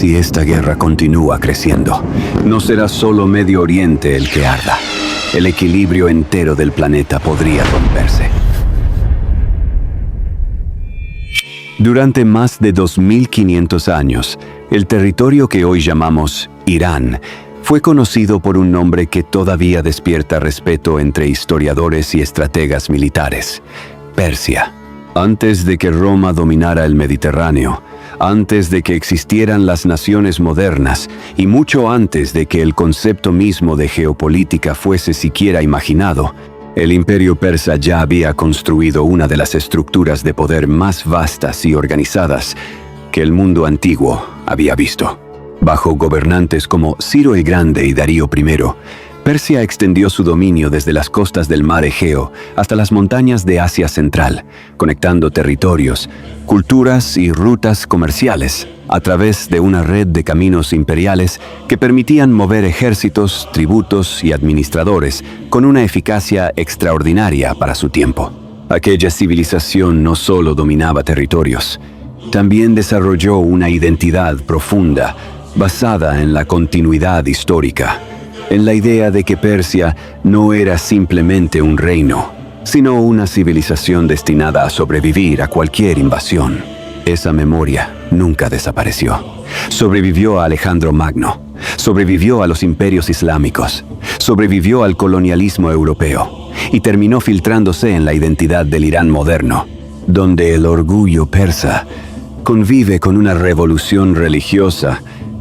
Si esta guerra continúa creciendo, no será solo Medio Oriente el que arda. El equilibrio entero del planeta podría romperse. Durante más de 2500 años, el territorio que hoy llamamos Irán fue conocido por un nombre que todavía despierta respeto entre historiadores y estrategas militares: Persia. Antes de que Roma dominara el Mediterráneo, antes de que existieran las naciones modernas y mucho antes de que el concepto mismo de geopolítica fuese siquiera imaginado, el imperio persa ya había construido una de las estructuras de poder más vastas y organizadas que el mundo antiguo había visto. Bajo gobernantes como Ciro el Grande y Darío I, Persia extendió su dominio desde las costas del mar Egeo hasta las montañas de Asia Central, conectando territorios, culturas y rutas comerciales a través de una red de caminos imperiales que permitían mover ejércitos, tributos y administradores con una eficacia extraordinaria para su tiempo. Aquella civilización no solo dominaba territorios, también desarrolló una identidad profunda basada en la continuidad histórica, en la idea de que Persia no era simplemente un reino, sino una civilización destinada a sobrevivir a cualquier invasión. Esa memoria nunca desapareció. Sobrevivió a Alejandro Magno, sobrevivió a los imperios islámicos, sobrevivió al colonialismo europeo y terminó filtrándose en la identidad del Irán moderno, donde el orgullo persa convive con una revolución religiosa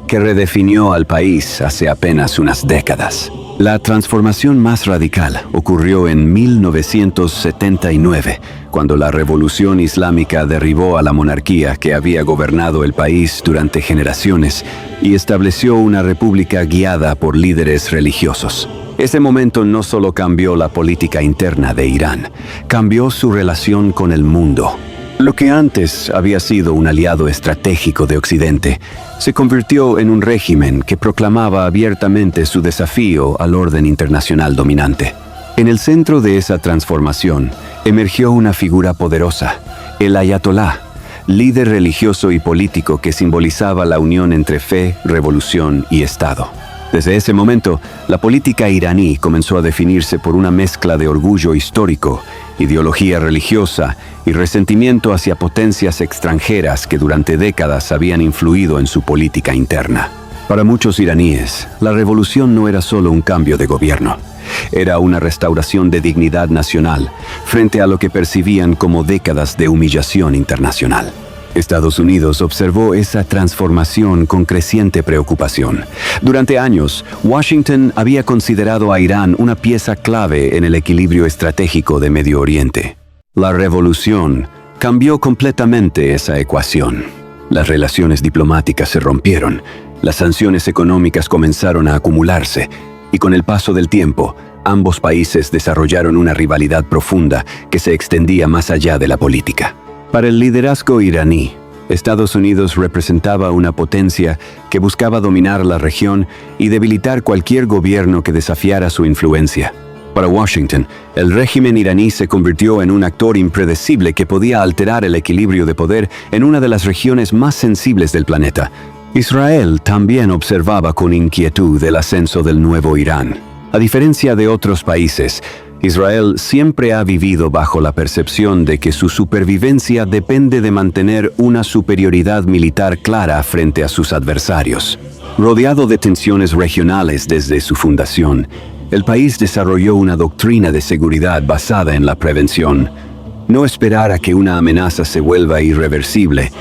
que redefinió al país hace apenas unas décadas. La transformación más radical ocurrió en 1979, cuando la revolución islámica derribó a la monarquía que había gobernado el país durante generaciones y estableció una república guiada por líderes religiosos. Ese momento no solo cambió la política interna de Irán, cambió su relación con el mundo. Lo que antes había sido un aliado estratégico de Occidente, se convirtió en un régimen que proclamaba abiertamente su desafío al orden internacional dominante. En el centro de esa transformación emergió una figura poderosa, el Ayatolá, líder religioso y político que simbolizaba la unión entre fe, revolución y Estado. Desde ese momento, la política iraní comenzó a definirse por una mezcla de orgullo histórico, ideología religiosa y resentimiento hacia potencias extranjeras que durante décadas habían influido en su política interna. Para muchos iraníes, la revolución no era solo un cambio de gobierno, era una restauración de dignidad nacional frente a lo que percibían como décadas de humillación internacional. Estados Unidos observó esa transformación con creciente preocupación. Durante años, Washington había considerado a Irán una pieza clave en el equilibrio estratégico de Medio Oriente. La revolución cambió completamente esa ecuación. Las relaciones diplomáticas se rompieron, las sanciones económicas comenzaron a acumularse, y con el paso del tiempo, ambos países desarrollaron una rivalidad profunda que se extendía más allá de la política. Para el liderazgo iraní, Estados Unidos representaba una potencia que buscaba dominar la región y debilitar cualquier gobierno que desafiara su influencia. Para Washington, el régimen iraní se convirtió en un actor impredecible que podía alterar el equilibrio de poder en una de las regiones más sensibles del planeta. Israel también observaba con inquietud el ascenso del nuevo Irán. A diferencia de otros países, Israel siempre ha vivido bajo la percepción de que su supervivencia depende de mantener una superioridad militar clara frente a sus adversarios. Rodeado de tensiones regionales desde su fundación, el país desarrolló una doctrina de seguridad basada en la prevención. No esperar a que una amenaza se vuelva irreversible,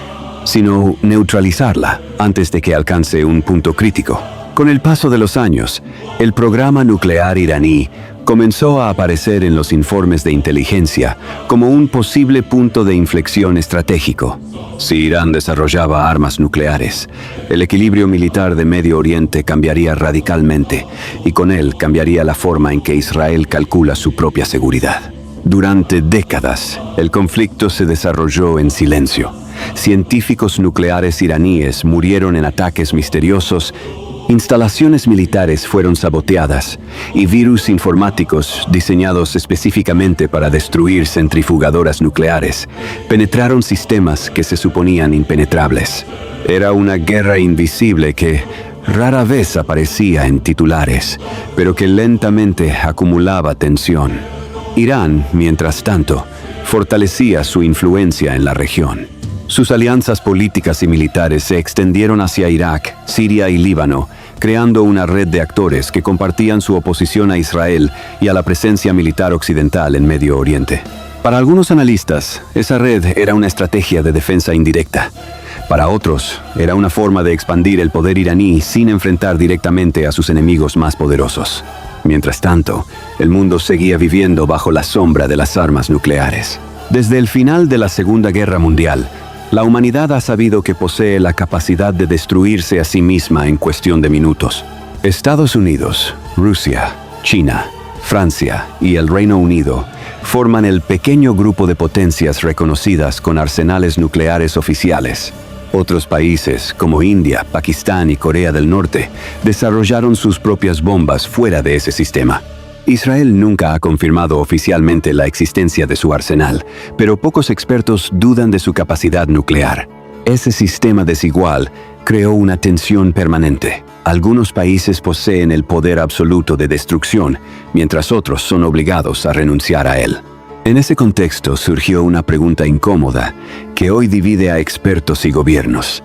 sino neutralizarla antes de que alcance un punto crítico. Con el paso de los años, el programa nuclear iraní comenzó a aparecer en los informes de inteligencia como un posible punto de inflexión estratégico. Si Irán desarrollaba armas nucleares, el equilibrio militar de Medio Oriente cambiaría radicalmente y con él cambiaría la forma en que Israel calcula su propia seguridad. Durante décadas, el conflicto se desarrolló en silencio. Científicos nucleares iraníes murieron en ataques misteriosos Instalaciones militares fueron saboteadas y virus informáticos diseñados específicamente para destruir centrifugadoras nucleares penetraron sistemas que se suponían impenetrables. Era una guerra invisible que rara vez aparecía en titulares, pero que lentamente acumulaba tensión. Irán, mientras tanto, fortalecía su influencia en la región. Sus alianzas políticas y militares se extendieron hacia Irak, Siria y Líbano, creando una red de actores que compartían su oposición a Israel y a la presencia militar occidental en Medio Oriente. Para algunos analistas, esa red era una estrategia de defensa indirecta. Para otros, era una forma de expandir el poder iraní sin enfrentar directamente a sus enemigos más poderosos. Mientras tanto, el mundo seguía viviendo bajo la sombra de las armas nucleares. Desde el final de la Segunda Guerra Mundial, la humanidad ha sabido que posee la capacidad de destruirse a sí misma en cuestión de minutos. Estados Unidos, Rusia, China, Francia y el Reino Unido forman el pequeño grupo de potencias reconocidas con arsenales nucleares oficiales. Otros países, como India, Pakistán y Corea del Norte, desarrollaron sus propias bombas fuera de ese sistema. Israel nunca ha confirmado oficialmente la existencia de su arsenal, pero pocos expertos dudan de su capacidad nuclear. Ese sistema desigual creó una tensión permanente. Algunos países poseen el poder absoluto de destrucción, mientras otros son obligados a renunciar a él. En ese contexto surgió una pregunta incómoda que hoy divide a expertos y gobiernos.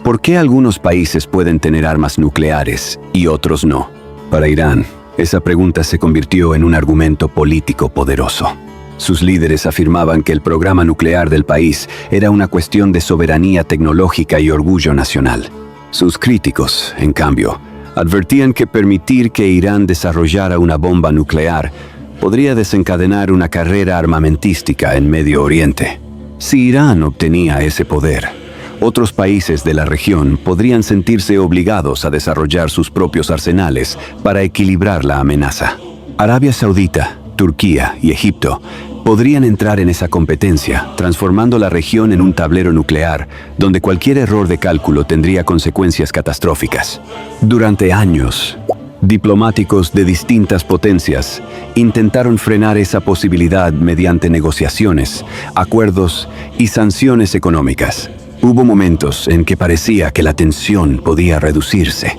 ¿Por qué algunos países pueden tener armas nucleares y otros no? Para Irán, esa pregunta se convirtió en un argumento político poderoso. Sus líderes afirmaban que el programa nuclear del país era una cuestión de soberanía tecnológica y orgullo nacional. Sus críticos, en cambio, advertían que permitir que Irán desarrollara una bomba nuclear podría desencadenar una carrera armamentística en Medio Oriente. Si Irán obtenía ese poder, otros países de la región podrían sentirse obligados a desarrollar sus propios arsenales para equilibrar la amenaza. Arabia Saudita, Turquía y Egipto podrían entrar en esa competencia, transformando la región en un tablero nuclear, donde cualquier error de cálculo tendría consecuencias catastróficas. Durante años, diplomáticos de distintas potencias intentaron frenar esa posibilidad mediante negociaciones, acuerdos y sanciones económicas. Hubo momentos en que parecía que la tensión podía reducirse,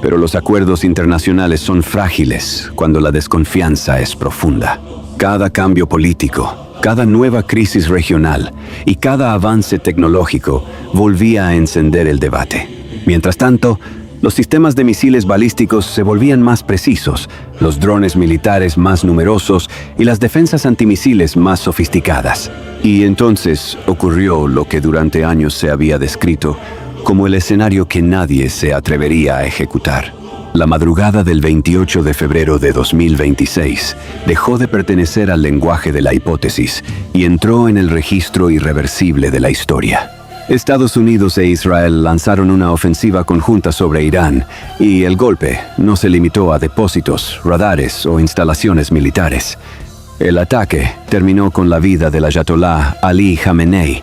pero los acuerdos internacionales son frágiles cuando la desconfianza es profunda. Cada cambio político, cada nueva crisis regional y cada avance tecnológico volvía a encender el debate. Mientras tanto, los sistemas de misiles balísticos se volvían más precisos, los drones militares más numerosos y las defensas antimisiles más sofisticadas. Y entonces ocurrió lo que durante años se había descrito como el escenario que nadie se atrevería a ejecutar. La madrugada del 28 de febrero de 2026 dejó de pertenecer al lenguaje de la hipótesis y entró en el registro irreversible de la historia. Estados Unidos e Israel lanzaron una ofensiva conjunta sobre Irán y el golpe no se limitó a depósitos, radares o instalaciones militares. El ataque terminó con la vida del ayatolá Ali Khamenei,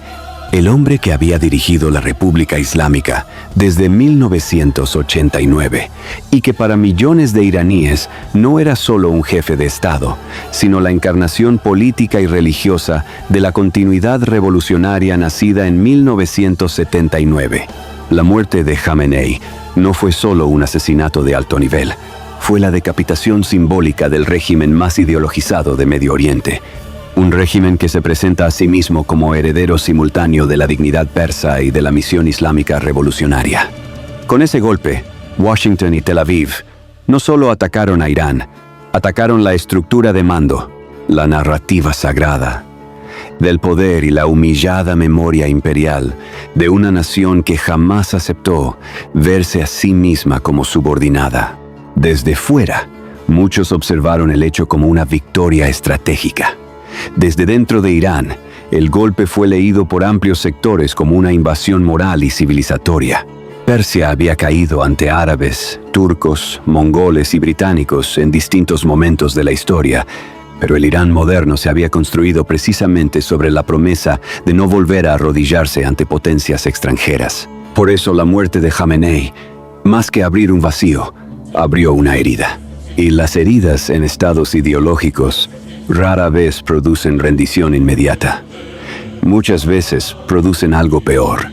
el hombre que había dirigido la República Islámica desde 1989 y que para millones de iraníes no era solo un jefe de Estado, sino la encarnación política y religiosa de la continuidad revolucionaria nacida en 1979. La muerte de Khamenei no fue solo un asesinato de alto nivel, fue la decapitación simbólica del régimen más ideologizado de Medio Oriente. Un régimen que se presenta a sí mismo como heredero simultáneo de la dignidad persa y de la misión islámica revolucionaria. Con ese golpe, Washington y Tel Aviv no solo atacaron a Irán, atacaron la estructura de mando, la narrativa sagrada, del poder y la humillada memoria imperial de una nación que jamás aceptó verse a sí misma como subordinada. Desde fuera, muchos observaron el hecho como una victoria estratégica. Desde dentro de Irán, el golpe fue leído por amplios sectores como una invasión moral y civilizatoria. Persia había caído ante árabes, turcos, mongoles y británicos en distintos momentos de la historia, pero el Irán moderno se había construido precisamente sobre la promesa de no volver a arrodillarse ante potencias extranjeras. Por eso la muerte de Khamenei Más que abrir un vacío, abrió una herida. Y las heridas en estados ideológicos rara vez producen rendición inmediata. Muchas veces producen algo peor: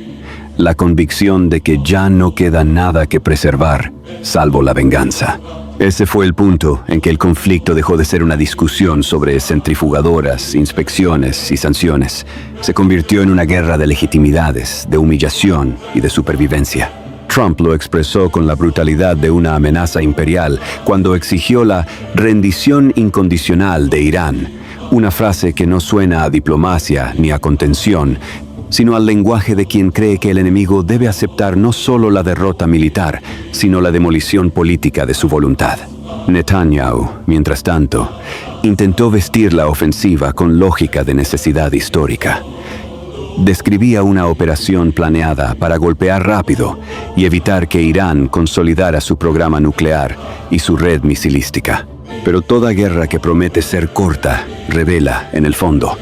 la convicción de que ya no queda nada que preservar, salvo la venganza. Ese fue el punto en que el conflicto dejó de ser una discusión sobre centrifugadoras, inspecciones y sanciones. Se convirtió en una guerra de legitimidades, de humillación y de supervivencia. Trump lo expresó con la brutalidad de una amenaza imperial cuando exigió la rendición incondicional de Irán, una frase que no suena a diplomacia ni a contención, sino al lenguaje de quien cree que el enemigo debe aceptar no solo la derrota militar, sino la demolición política de su voluntad. Netanyahu, mientras tanto, intentó vestir la ofensiva con lógica de necesidad histórica. Describía una operación planeada para golpear rápido y evitar que Irán consolidara su programa nuclear y su red misilística. Pero toda guerra que promete ser corta revela, en el fondo,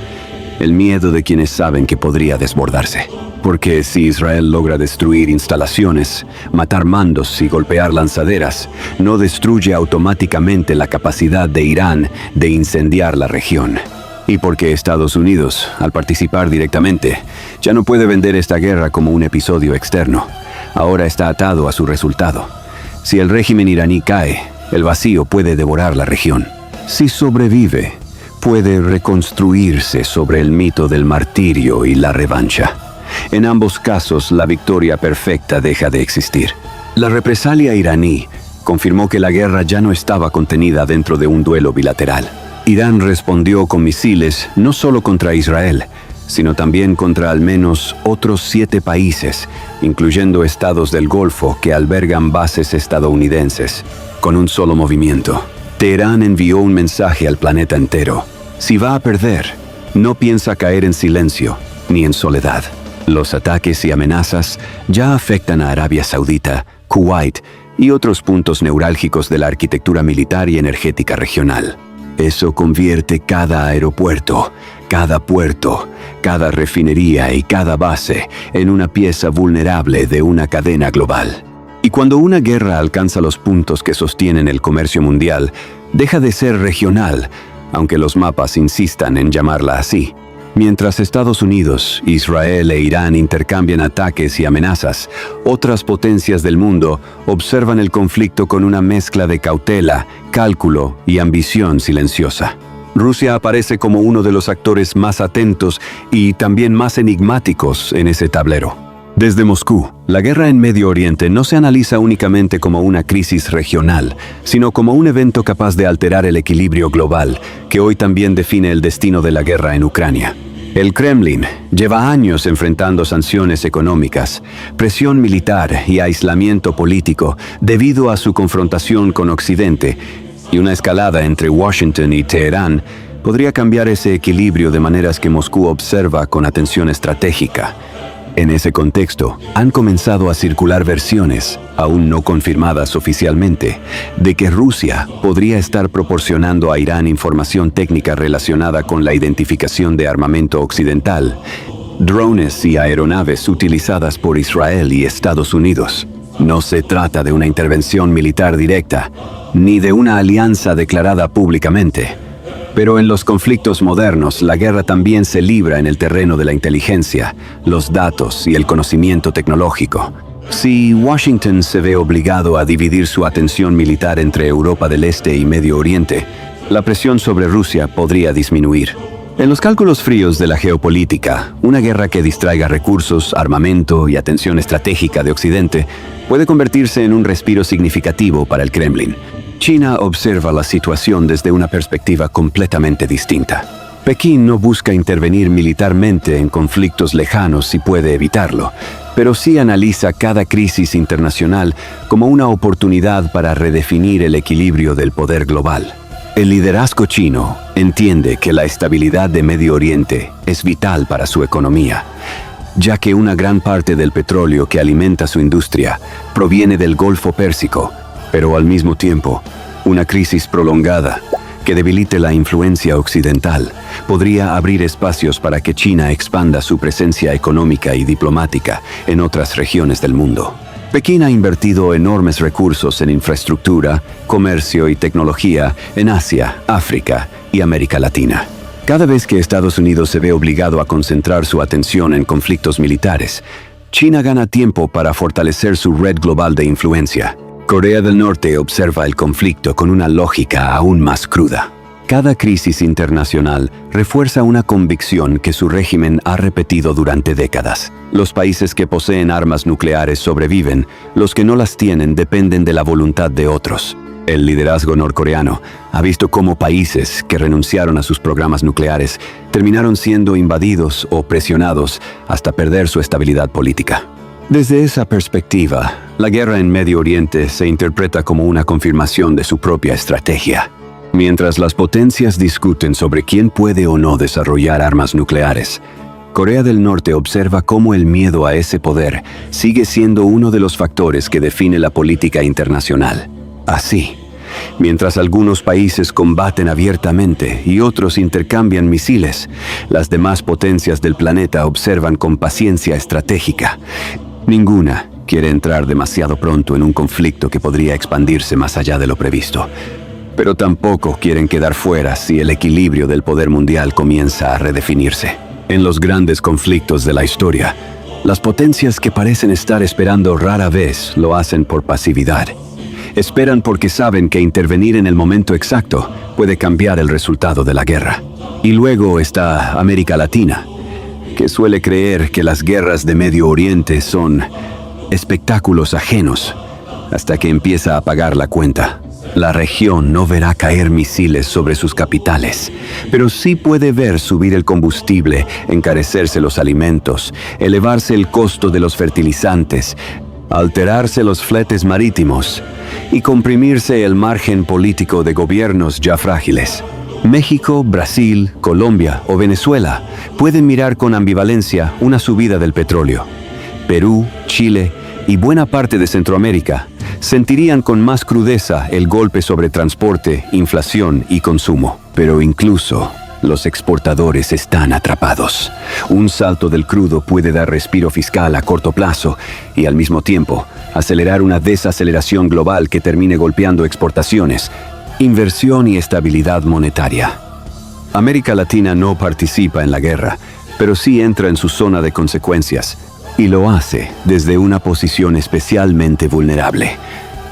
el miedo de quienes saben que podría desbordarse. Porque si Israel logra destruir instalaciones, matar mandos y golpear lanzaderas, no destruye automáticamente la capacidad de Irán de incendiar la región. Y porque Estados Unidos, al participar directamente, ya no puede vender esta guerra como un episodio externo. Ahora está atado a su resultado. Si el régimen iraní cae, el vacío puede devorar la región. Si sobrevive, puede reconstruirse sobre el mito del martirio y la revancha. En ambos casos, la victoria perfecta deja de existir. La represalia iraní confirmó que la guerra ya no estaba contenida dentro de un duelo bilateral. Irán respondió con misiles no solo contra Israel, sino también contra al menos otros 7 países, incluyendo estados del Golfo que albergan bases estadounidenses. Con un solo movimiento, Teherán envió un mensaje al planeta entero: si va a perder, no piensa caer en silencio ni en soledad. Los ataques y amenazas ya afectan a Arabia Saudita, Kuwait y otros puntos neurálgicos de la arquitectura militar y energética regional. Eso convierte cada aeropuerto, cada puerto, cada refinería y cada base en una pieza vulnerable de una cadena global. Y cuando una guerra alcanza los puntos que sostienen el comercio mundial, deja de ser regional, aunque los mapas insistan en llamarla así. Mientras Estados Unidos, Israel e Irán intercambian ataques y amenazas, otras potencias del mundo observan el conflicto con una mezcla de cautela, cálculo y ambición silenciosa. Rusia aparece como uno de los actores más atentos y también más enigmáticos en ese tablero. Desde Moscú, la guerra en Medio Oriente no se analiza únicamente como una crisis regional, sino como un evento capaz de alterar el equilibrio global, que hoy también define el destino de la guerra en Ucrania. El Kremlin lleva años enfrentando sanciones económicas, presión militar y aislamiento político debido a su confrontación con Occidente, y una escalada entre Washington y Teherán podría cambiar ese equilibrio de maneras que Moscú observa con atención estratégica. En ese contexto, han comenzado a circular versiones, aún no confirmadas oficialmente, de que Rusia podría estar proporcionando a Irán información técnica relacionada con la identificación de armamento occidental, drones y aeronaves utilizadas por Israel y Estados Unidos. No se trata de una intervención militar directa, ni de una alianza declarada públicamente. Pero en los conflictos modernos, la guerra también se libra en el terreno de la inteligencia, los datos y el conocimiento tecnológico. Si Washington se ve obligado a dividir su atención militar entre Europa del Este y Medio Oriente, la presión sobre Rusia podría disminuir. En los cálculos fríos de la geopolítica, una guerra que distraiga recursos, armamento y atención estratégica de Occidente puede convertirse en un respiro significativo para el Kremlin. China observa la situación desde una perspectiva completamente distinta. Pekín no busca intervenir militarmente en conflictos lejanos si puede evitarlo, pero sí analiza cada crisis internacional como una oportunidad para redefinir el equilibrio del poder global. El liderazgo chino entiende que la estabilidad de Medio Oriente es vital para su economía, ya que una gran parte del petróleo que alimenta su industria proviene del Golfo Pérsico, pero al mismo tiempo, una crisis prolongada que debilite la influencia occidental podría abrir espacios para que China expanda su presencia económica y diplomática en otras regiones del mundo. Pekín ha invertido enormes recursos en infraestructura, comercio y tecnología en Asia, África y América Latina. Cada vez que Estados Unidos se ve obligado a concentrar su atención en conflictos militares, China gana tiempo para fortalecer su red global de influencia. Corea del Norte observa el conflicto con una lógica aún más cruda. Cada crisis internacional refuerza una convicción que su régimen ha repetido durante décadas. Los países que poseen armas nucleares sobreviven, los que no las tienen dependen de la voluntad de otros. El liderazgo norcoreano ha visto cómo países que renunciaron a sus programas nucleares terminaron siendo invadidos o presionados hasta perder su estabilidad política. Desde esa perspectiva, la guerra en Medio Oriente se interpreta como una confirmación de su propia estrategia. Mientras las potencias discuten sobre quién puede o no desarrollar armas nucleares, Corea del Norte observa cómo el miedo a ese poder sigue siendo uno de los factores que define la política internacional. Así, mientras algunos países combaten abiertamente y otros intercambian misiles, las demás potencias del planeta observan con paciencia estratégica. Ninguna quiere entrar demasiado pronto en un conflicto que podría expandirse más allá de lo previsto. Pero tampoco quieren quedar fuera si el equilibrio del poder mundial comienza a redefinirse. En los grandes conflictos de la historia, las potencias que parecen estar esperando rara vez lo hacen por pasividad. Esperan porque saben que intervenir en el momento exacto puede cambiar el resultado de la guerra. Y luego está América Latina, que suele creer que las guerras de Medio Oriente son espectáculos ajenos, hasta que empieza a pagar la cuenta. La región no verá caer misiles sobre sus capitales, pero sí puede ver subir el combustible, encarecerse los alimentos, elevarse el costo de los fertilizantes, alterarse los fletes marítimos y comprimirse el margen político de gobiernos ya frágiles. México, Brasil, Colombia o Venezuela pueden mirar con ambivalencia una subida del petróleo. Perú, Chile y buena parte de Centroamérica sentirían con más crudeza el golpe sobre transporte, inflación y consumo. Pero incluso los exportadores están atrapados. Un salto del crudo puede dar respiro fiscal a corto plazo y al mismo tiempo acelerar una desaceleración global que termine golpeando exportaciones, inversión y estabilidad monetaria. América Latina no participa en la guerra, pero sí entra en su zona de consecuencias. Y lo hace desde una posición especialmente vulnerable.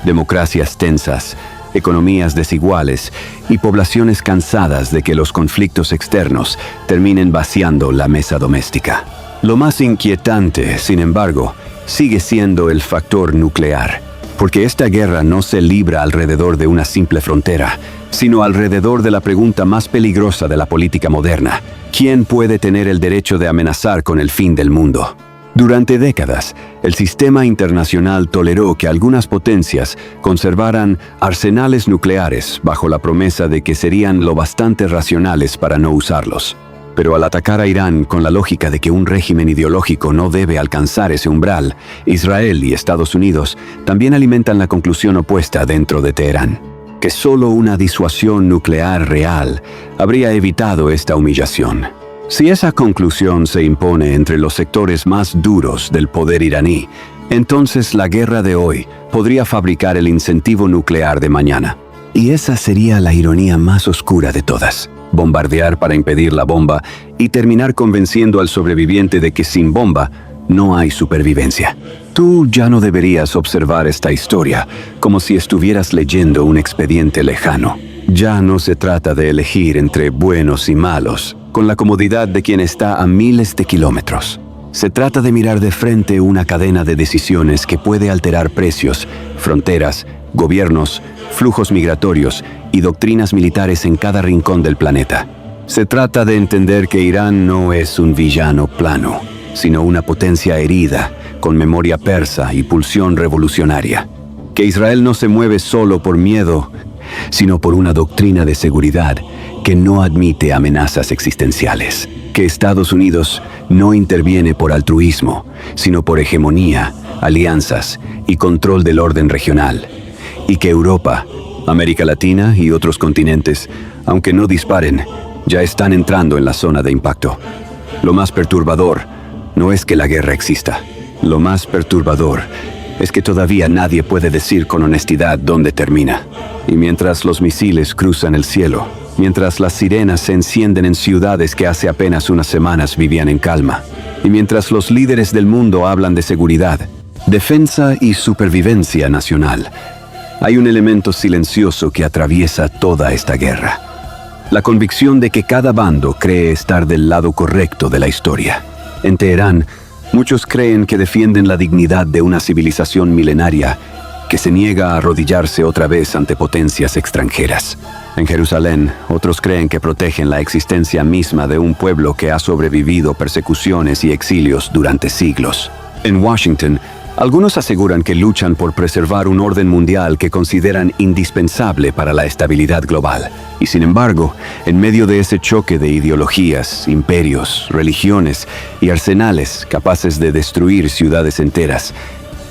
Democracias tensas, economías desiguales y poblaciones cansadas de que los conflictos externos terminen vaciando la mesa doméstica. Lo más inquietante, sin embargo, sigue siendo el factor nuclear, porque esta guerra no se libra alrededor de una simple frontera, sino alrededor de la pregunta más peligrosa de la política moderna: ¿quién puede tener el derecho de amenazar con el fin del mundo? Durante décadas, el sistema internacional toleró que algunas potencias conservaran arsenales nucleares bajo la promesa de que serían lo bastante racionales para no usarlos. Pero al atacar a Irán con la lógica de que un régimen ideológico no debe alcanzar ese umbral, Israel y Estados Unidos también alimentan la conclusión opuesta dentro de Teherán, que solo una disuasión nuclear real habría evitado esta humillación. Si esa conclusión se impone entre los sectores más duros del poder iraní, entonces la guerra de hoy podría fabricar el incentivo nuclear de mañana. Y esa sería la ironía más oscura de todas: bombardear para impedir la bomba y terminar convenciendo al sobreviviente de que sin bomba no hay supervivencia. Tú ya no deberías observar esta historia como si estuvieras leyendo un expediente lejano. Ya no se trata de elegir entre buenos y malos, con la comodidad de quien está a miles de kilómetros. Se trata de mirar de frente una cadena de decisiones que puede alterar precios, fronteras, gobiernos, flujos migratorios y doctrinas militares en cada rincón del planeta. Se trata de entender que Irán no es un villano plano, sino una potencia herida, con memoria persa y pulsión revolucionaria. Que Israel no se mueve solo por miedo, sino por una doctrina de seguridad que no admite amenazas existenciales. Que Estados Unidos no interviene por altruismo, sino por hegemonía, alianzas y control del orden regional. Y que Europa, América Latina y otros continentes, aunque no disparen, ya están entrando en la zona de impacto. Lo más perturbador no es que la guerra exista. Lo más perturbador es que todavía nadie puede decir con honestidad dónde termina. Y mientras los misiles cruzan el cielo, mientras las sirenas se encienden en ciudades que hace apenas unas semanas vivían en calma, y mientras los líderes del mundo hablan de seguridad, defensa y supervivencia nacional, hay un elemento silencioso que atraviesa toda esta guerra. La convicción de que cada bando cree estar del lado correcto de la historia. En Teherán, muchos creen que defienden la dignidad de una civilización milenaria que se niega a arrodillarse otra vez ante potencias extranjeras. En Jerusalén, otros creen que protegen la existencia misma de un pueblo que ha sobrevivido persecuciones y exilios durante siglos. En Washington, algunos aseguran que luchan por preservar un orden mundial que consideran indispensable para la estabilidad global. Y sin embargo, en medio de ese choque de ideologías, imperios, religiones y arsenales capaces de destruir ciudades enteras,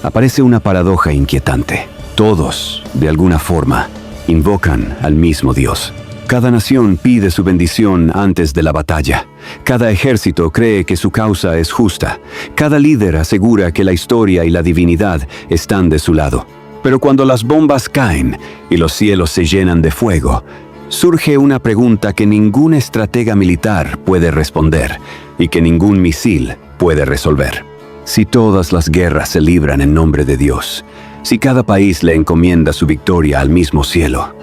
aparece una paradoja inquietante. Todos, de alguna forma, invocan al mismo Dios. Cada nación pide su bendición antes de la batalla. Cada ejército cree que su causa es justa. Cada líder asegura que la historia y la divinidad están de su lado. Pero cuando las bombas caen y los cielos se llenan de fuego, surge una pregunta que ningún estratega militar puede responder y que ningún misil puede resolver. Si todas las guerras se libran en nombre de Dios, si cada país le encomienda su victoria al mismo cielo,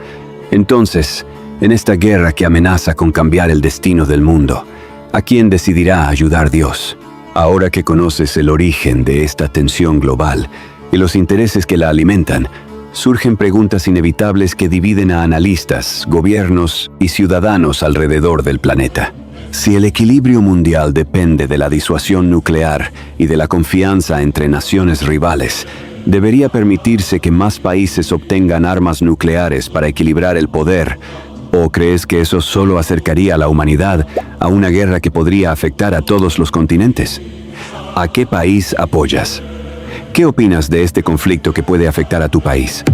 entonces, en esta guerra que amenaza con cambiar el destino del mundo, ¿a quién decidirá ayudar Dios? Ahora que conoces el origen de esta tensión global y los intereses que la alimentan, surgen preguntas inevitables que dividen a analistas, gobiernos y ciudadanos alrededor del planeta. Si el equilibrio mundial depende de la disuasión nuclear y de la confianza entre naciones rivales, ¿debería permitirse que más países obtengan armas nucleares para equilibrar el poder? ¿O crees que eso solo acercaría a la humanidad a una guerra que podría afectar a todos los continentes? ¿A qué país apoyas? ¿Qué opinas de este conflicto que puede afectar a tu país?